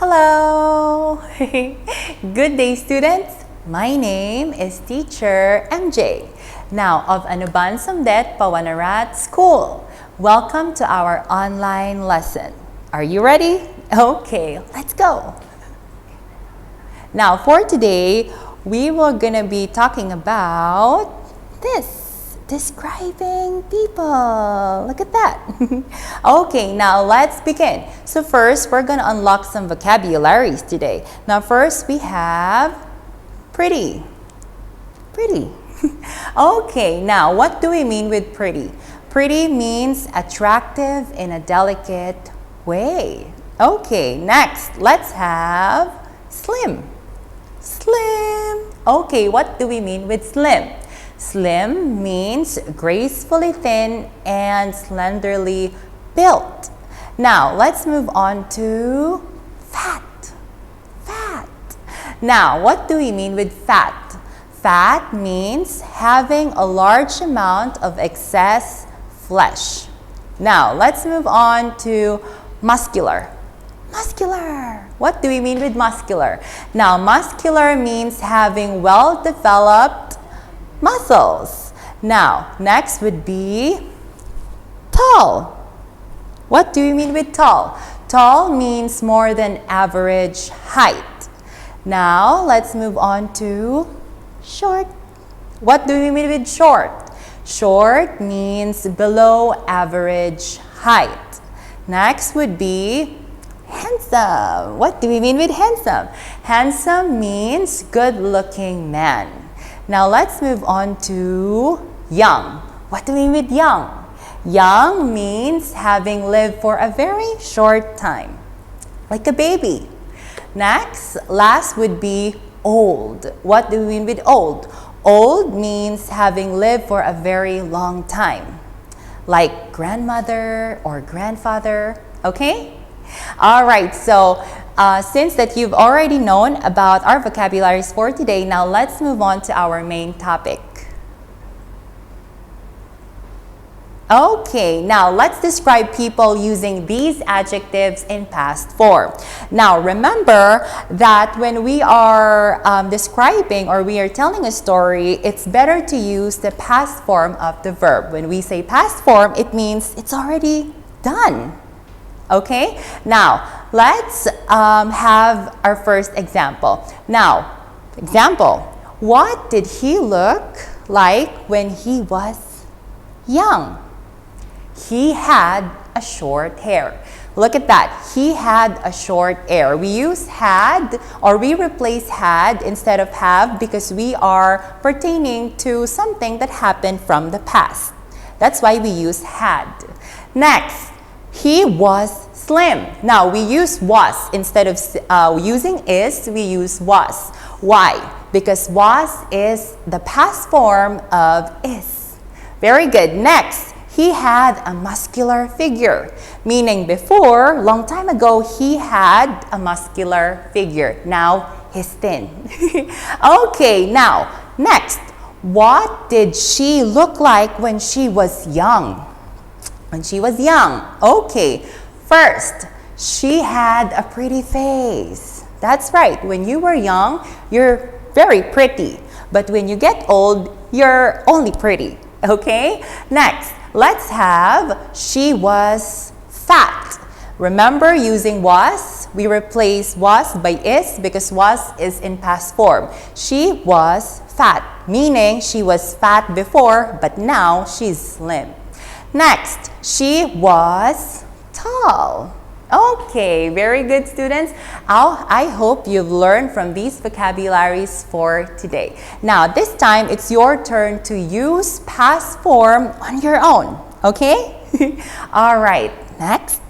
Hello! Good day, students! My name is Teacher MJ, now of Anuban Samdet Pawanarat School. Welcome to our online lesson. Are you ready? Okay, let's go! Now, for today, we were gonna be talking about this. Describing people. Look at that. Okay, now let's begin. So first, we're going to unlock some vocabularies today. Now first, we have pretty. Pretty. Okay, now what do we mean with pretty? Pretty means attractive in a delicate way. Okay, next, let's have slim. Slim. Okay, what do we mean with slim? Slim means gracefully thin and slenderly built. Now, let's move on to fat. Fat. Now, what do we mean with fat? Fat means having a large amount of excess flesh. Now, let's move on to muscular. Muscular. What do we mean with muscular? Now, muscular means having well-developed muscles. Now, next would be tall. What do you mean with tall? Tall means more than average height. Now, let's move on to short. What do you mean with short? Short means below average height. Next would be handsome. What do we mean with handsome? Handsome means good-looking man. Now let's move on to young. What do we mean with young? Young means having lived for a very short time, like a baby. Next, last would be old. What do we mean with old? Old means having lived for a very long time, like grandmother or grandfather, okay? All right, so since that you've already known about our vocabularies for today, now let's move on to our main topic. Okay, now let's describe people using these adjectives in past form. Now remember that when we are describing or we are telling a story, it's better to use the past form of the verb. When we say past form, it means it's already done. Okay, now let's have our first example. Now, example, what did he look like when he was young? He had a short hair. Look at that, he had a short hair. We use had or we replace had instead of have because we are pertaining to something that happened from the past. That's why we use had. Next, he was slim. Now, we use was. Instead of using is, we use was. Why? Because was is the past form of is. Very good. Next, he had a muscular figure. Meaning before, long time ago, he had a muscular figure. Now, he's thin. Okay, now, next, what did she look like when she was young? When she was young. Okay, first, she had a pretty face. That's right. When you were young, you're very pretty. But when you get old, you're only pretty. Okay? Next, let's have she was fat. Remember using was? We replace was by is because was is in past form. She was fat, meaning she was fat before, but now she's slim. Next, she was tall. Okay, very good students. I hope you've learned from these vocabularies for today. Now, this time it's your turn to use past form on your own. Okay? All right, next.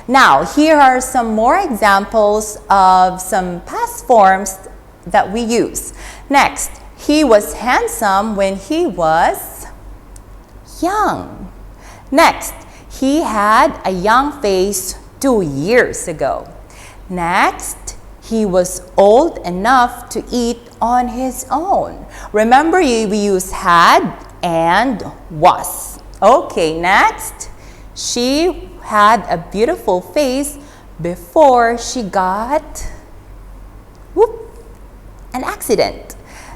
Now, here are some more examples of some past forms that we use. Next, he was handsome when he was young. Next, he had a young face 2 years ago. Next, he was old enough to eat on his own. Remember, we use had and was. Okay, next, she had a beautiful face before she got an accident.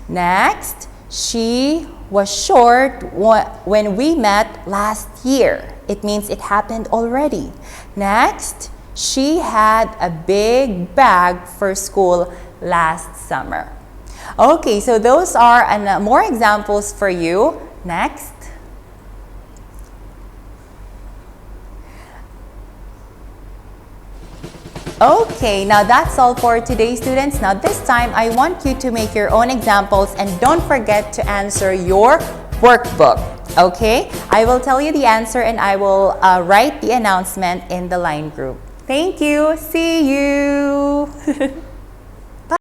Next, she was short when we met last year. It means it happened already. Next, she had a big bag for school last summer. Okay, so those are more examples for you. Next. Okay, now that's all for today, students. Now this time, I want you to make your own examples and don't forget to answer your workbook. Okay, I will tell you the answer and I will write the announcement in the line group. Thank you. See you.